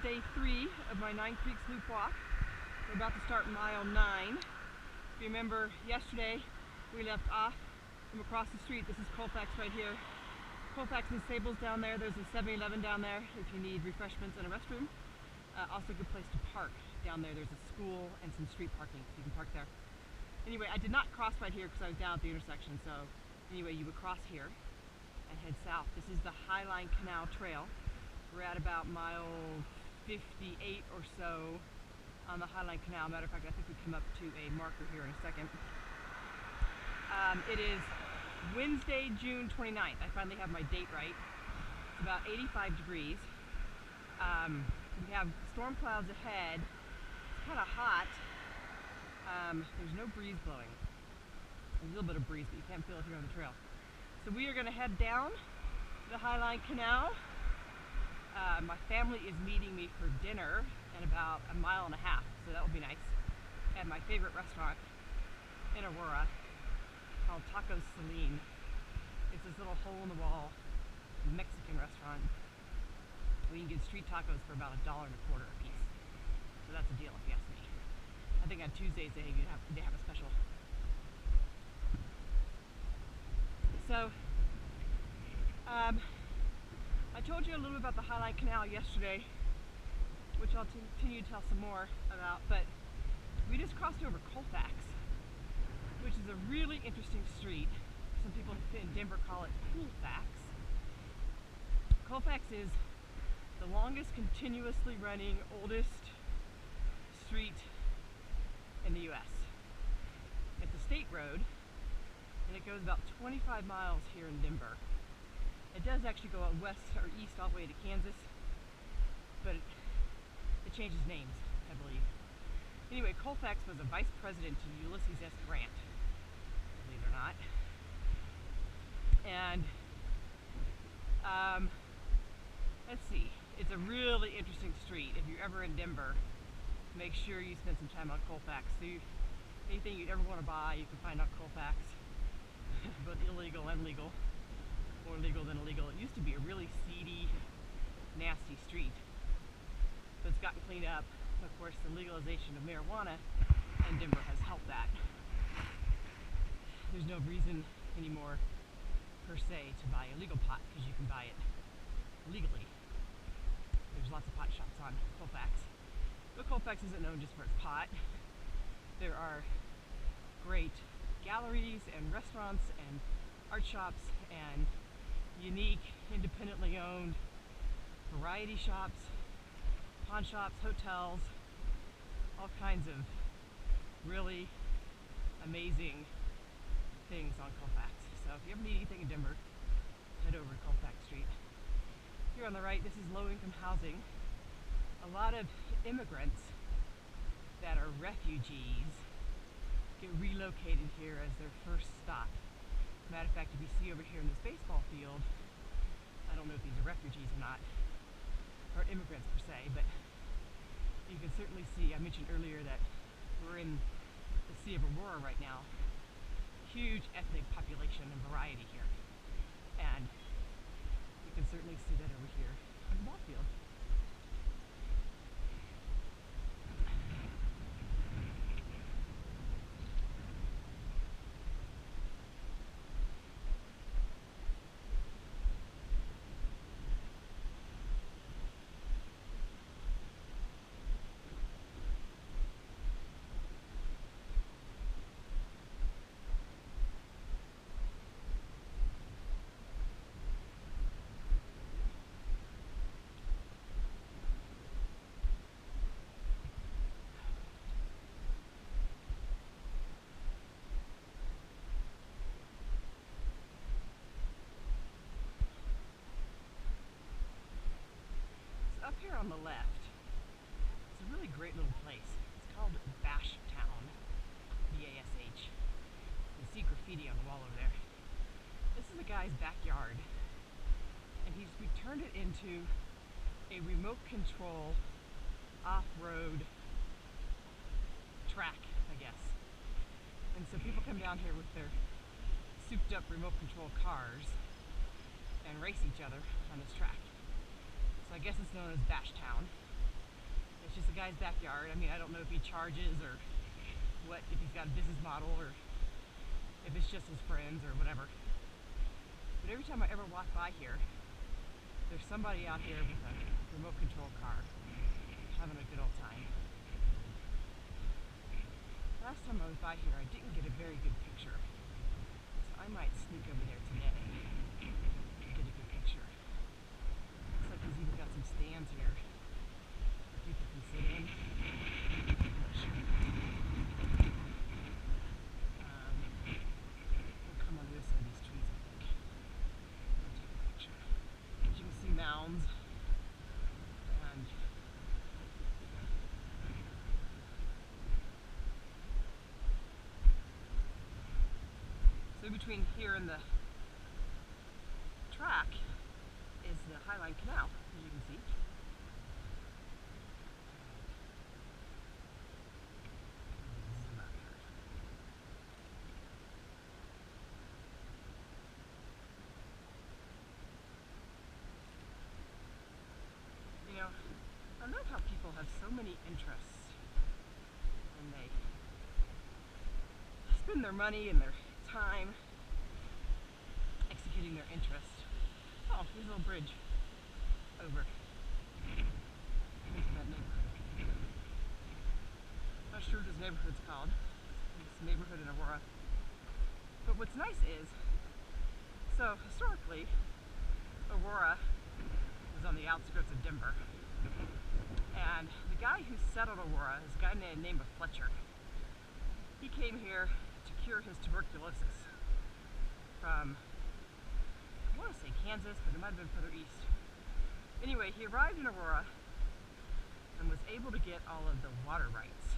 day 3 of my 9Creeks loop walk. We're about to start mile 9. If you remember yesterday, we left off from across the street. This is Colfax right here. Colfax and Sable's down there. There's a 7-Eleven down there if you need refreshments and a restroom. Also a good place to park down there. There's a school and some street parking, so you can park there. Anyway, I did not cross right here because I was down at the intersection, so anyway, you would cross here and head south. This is the High Line Canal trail. We're at about mile 58 or so on the High Line Canal. Matter of fact, I think we come up to a marker here in a second. It is Wednesday, June 29th. I finally have my date right. It's about 85 degrees. We have storm clouds ahead. It's kind of hot. There's no breeze blowing. There's a little bit of breeze, but you can't feel it here on the trail. So we are going to head down the High Line Canal. My family is meeting me for dinner in about a mile and a half, so that will be nice. At my favorite restaurant in Aurora called Taco Celine. It's this little hole-in-the-wall Mexican restaurant where you can get street tacos for about $1.25 a piece. So that's a deal if you ask me. I think on Tuesdays they have a special. So, I told you a little bit about the High Line Canal yesterday, which I'll continue to tell some more about, but we just crossed over Colfax, which is a really interesting street. Some people in Denver call it Colfax. Colfax is the longest continuously running, oldest street in the US. It's a state road, and it goes about 25 miles here in Denver. It does actually go west or east all the way to Kansas, but it changes names, I believe. Anyway, Colfax was a vice president to Ulysses S. Grant, believe it or not. And let's see, it's a really interesting street. If you're ever in Denver, make sure you spend some time on Colfax. So anything you'd ever want to buy, you can find on Colfax, both illegal and legal. More legal than illegal. It used to be a really seedy, nasty street, but it's gotten cleaned up. Of course, the legalization of marijuana in Denver has helped that. There's no reason anymore, per se, to buy illegal pot because you can buy it legally. There's lots of pot shops on Colfax, but Colfax isn't known just for its pot. There are great galleries and restaurants and art shops and unique, independently owned variety shops, pawn shops, hotels, all kinds of really amazing things on Colfax. So if you ever need anything in Denver, head over to Colfax Street. Here on the right, this is low-income housing. A lot of immigrants that are refugees get relocated here as their first stop. Matter of fact, if you see over here in this baseball field, I don't know if these are refugees or not, or immigrants per se, but you can certainly see, I mentioned earlier that we're in the Sea of Aurora right now. Huge ethnic population and variety here. And you can certainly see that over here on the ball field. Up here on the left, it's a really great little place. It's called Bash Town, B-A-S-H. You see graffiti on the wall over there. This is a guy's backyard, and we turned it into a remote control off-road track, I guess. And so people come down here with their souped up remote control cars and race each other on this track. So I guess it's known as Bash Town. It's just a guy's backyard. I mean, I don't know if he charges or what, if he's got a business model or if it's just his friends or whatever. But every time I ever walk by here, there's somebody out here with a remote control car having a good old time. Last time I was by here, I didn't get a very good picture. So I might sneak over there today and get a good picture. Looks like he's even got some stands here where people can sit in. We'll come on this side of these trees, I think. I'll take a picture. As you can see, mounds. And so between here and the track is the High Line Canal, as you can see. Zoom out here. You know, I love how people have so many interests and they spend their money and their time executing their interest. Oh, here's a little bridge over into that neighborhood. Not sure what this neighborhood's called. It's a neighborhood in Aurora. But what's nice is, so historically, Aurora was on the outskirts of Denver. And the guy who settled Aurora is a guy named Fletcher. He came here to cure his tuberculosis from, I want to say Kansas, but it might have been further east. Anyway, he arrived in Aurora and was able to get all of the water rights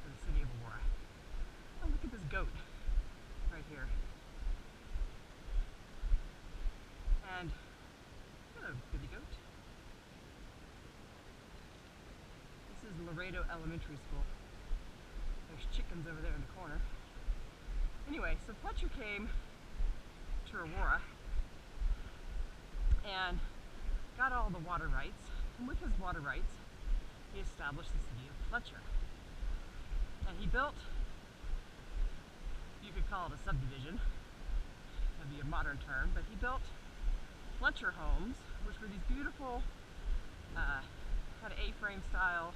for the city of Aurora. Oh, look at this goat right here. And, hello, goody goat. This is Laredo Elementary School. There's chickens over there in the corner. Anyway, so Fletcher came to Aurora and got all the water rights, and with his water rights, he established the city of Fletcher. And he built, you could call it a subdivision, that'd be a modern term, but he built Fletcher homes, which were these beautiful, kind of A-frame style,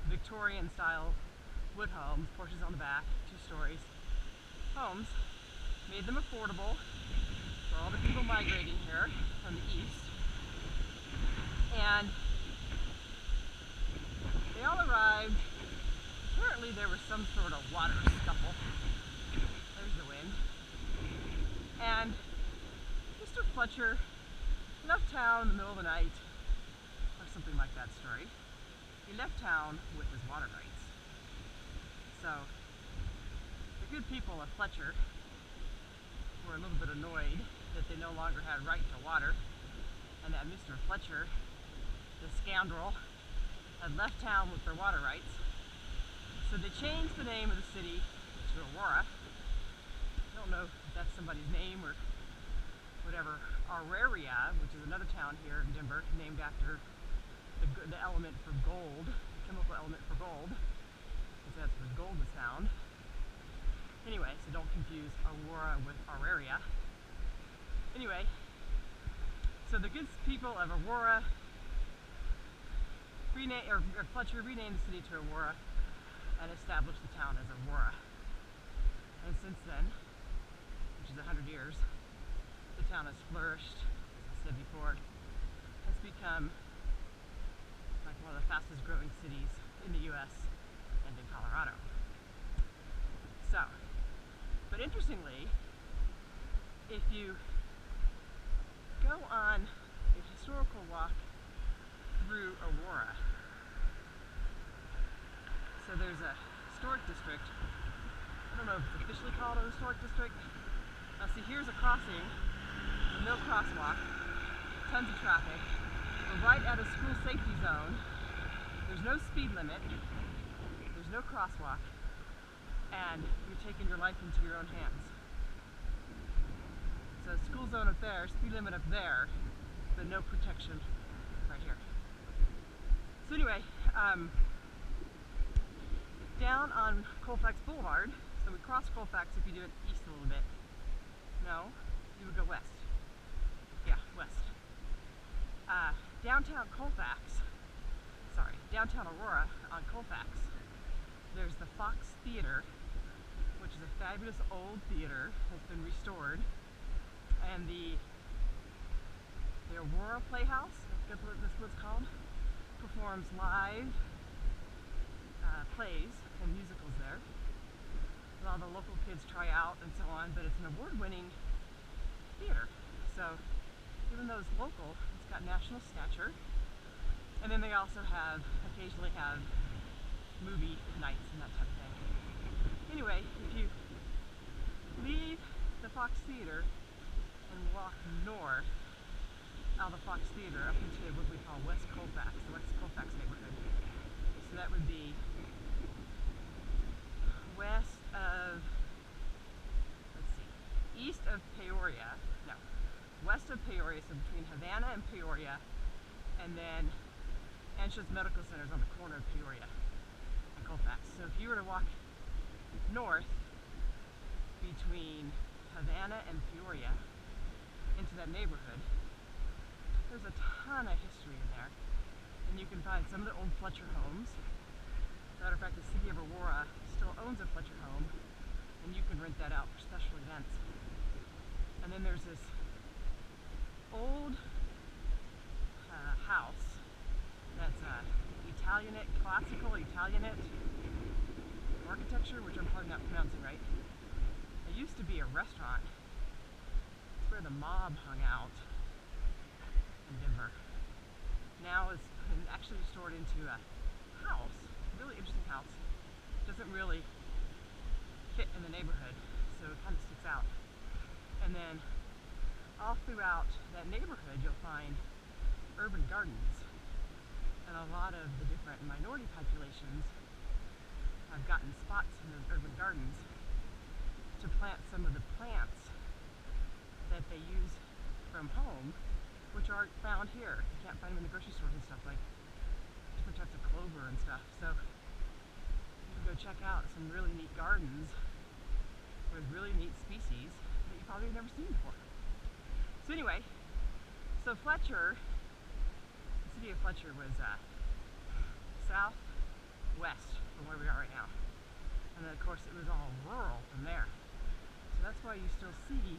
Victorian style wood homes, porches on the back, 2 stories, homes, made them affordable for all the people migrating here from the east. And they all arrived. Apparently there was some sort of water scuffle. There's the wind. And Mr. Fletcher left town in the middle of the night, or something like that story. He left town with his water rights. So the good people of Fletcher were a little bit annoyed that they no longer had right to water, and that Mr. Fletcher, the scoundrel, had left town with their water rights. So they changed the name of the city to Aurora. I don't know if that's somebody's name or whatever. Auraria, which is another town here in Denver, named after the element for gold, chemical element for gold, because that's where gold is found. Anyway, so don't confuse Aurora with Auraria. Anyway, so the good people of Aurora Fletcher renamed the city to Aurora and established the town as Aurora. And since then, which is 100 years, the town has flourished, as I said before, has become like one of the fastest growing cities in the US and in Colorado. So, but interestingly, if you go on a historical walk through Aurora, so there's a historic district. I don't know if it's officially called a historic district. Now see, here's a crossing, no crosswalk, tons of traffic. We're right at a school safety zone. There's no speed limit. There's no crosswalk. And you're taking your life into your own hands. So school zone up there, speed limit up there, but no protection right here. So anyway, down on Colfax Boulevard, so we cross Colfax if you do it east a little bit. No, you would go west. Yeah, west. Downtown Aurora on Colfax, there's the Fox Theater, which is a fabulous old theater that's been restored, and the Aurora Playhouse, that's what it's called, performs live plays and musicals there. A lot of the local kids try out and so on, but it's an award-winning theater. So even though it's local, it's got national stature. And then they also occasionally have movie nights and that type of thing. Anyway, if you leave the Fox Theater and walk north out of the Fox Theater up into what we call West Colfax, the West Colfax neighborhood. So that would be east of Peoria, no, west of Peoria, so between Havana and Peoria, and then Anschutz Medical Center is on the corner of Peoria and Colfax. So if you were to walk north between Havana and Peoria into that neighborhood, there's a ton of history in there, and you can find some of the old Fletcher homes. Matter of fact, the city of Aurora still owns a Fletcher home, and you can rent that out for special events. And then there's this old house that's classical Italianate architecture, which I'm probably not pronouncing right. It used to be a restaurant. It's where the mob hung out in Denver. Now it's been actually restored into a house, really interesting house. Doesn't really fit in the neighborhood, so it kind of sticks out. And then all throughout that neighborhood you'll find urban gardens, and a lot of the different minority populations have gotten spots in those urban gardens to plant some of the plants that they use from home, which aren't found here. You can't find them in the grocery stores and stuff, like different types of clover and stuff. So you can go check out some really neat gardens with really neat species that you probably have never seen before. So anyway, so Fletcher, the city of Fletcher was southwest from where we are right now. And then of course it was all rural from there. So that's why you still see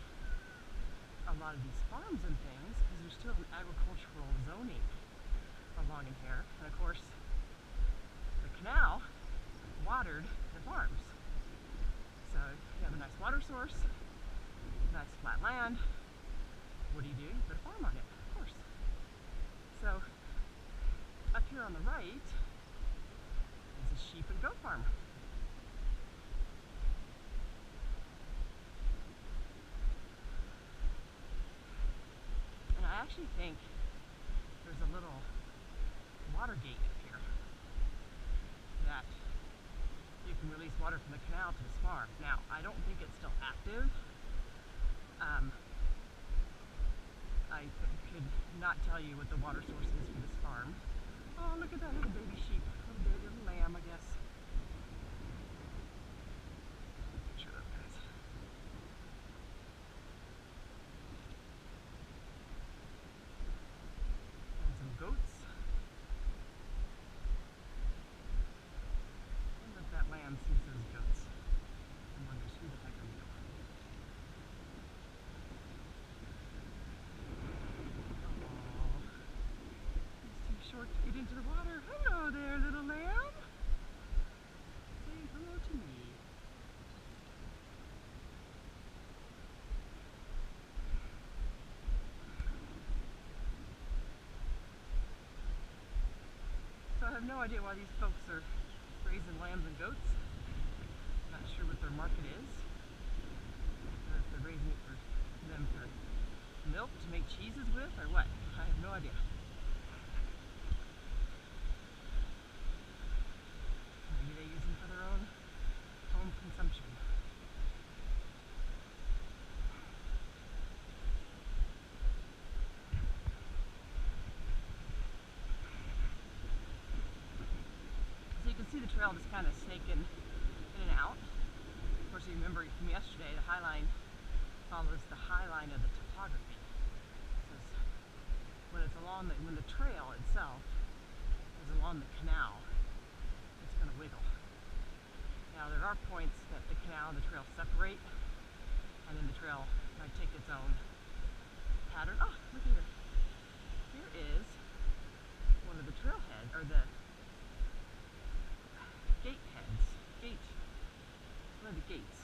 a lot of these farms and things, because there's still an agricultural zoning along in here. And of course, the canal watered the farms. So you have a nice water source, nice flat land. What do? You put a farm on it, of course. So up here on the right is a sheep and goat farm. And I actually think there's a little water gate up here that you can release water from the canal to this farm. Now, I don't think it's still active. I could not tell you what the water source is for this farm. Oh, look at that little baby sheep, little lamb, I guess. Picture of guys. And some goats. I wonder if that lamb sees those goats and wonders who the heck are you. Short to get into the water. Hello there, little lamb. Say hello to me. So I have no idea why these folks are raising lambs and goats. Not sure what their market is. Or if they're raising it for them for milk to make cheeses with, or what. I have no idea. Maybe they use them for their own home consumption. trail just kind of snaking in and out. Of course, you remember from yesterday, the High Line follows the high line of the topography. So when the trail itself is along the canal, it's going to wiggle. Now there are points that the canal and the trail separate, and then the trail might take its own pattern. Oh, look here. Here is one of the trailheads, or the gate heads. One of the gates.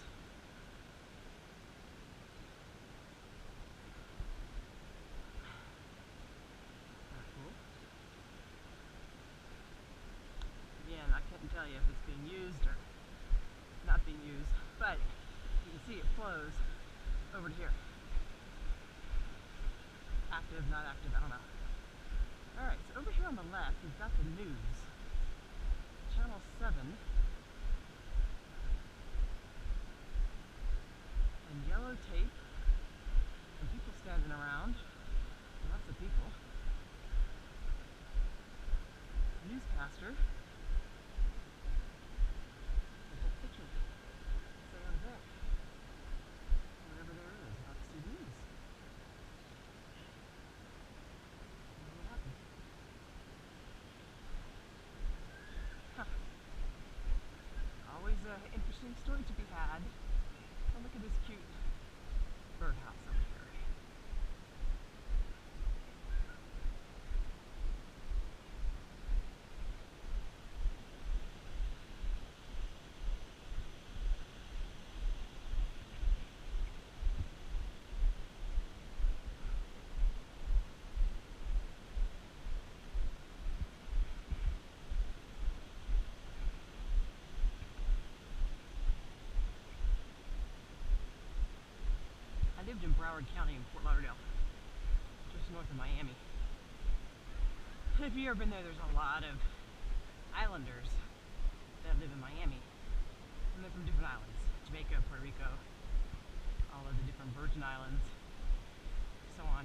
Again, I couldn't tell you if it's being used or not being used, but you can see it flows over to here. Active, not active, I don't know. Alright, so over here on the left, we've got the news. Channel 7. And yellow tape. And people standing around. Lots of people. Newscaster. Interesting story to be had. Oh, look at this cute birdhouse over here. I lived in Broward County in Fort Lauderdale, just north of Miami. If you've ever been there, there's a lot of islanders that live in Miami. And they're from different islands. Jamaica, Puerto Rico, all of the different Virgin Islands, so on.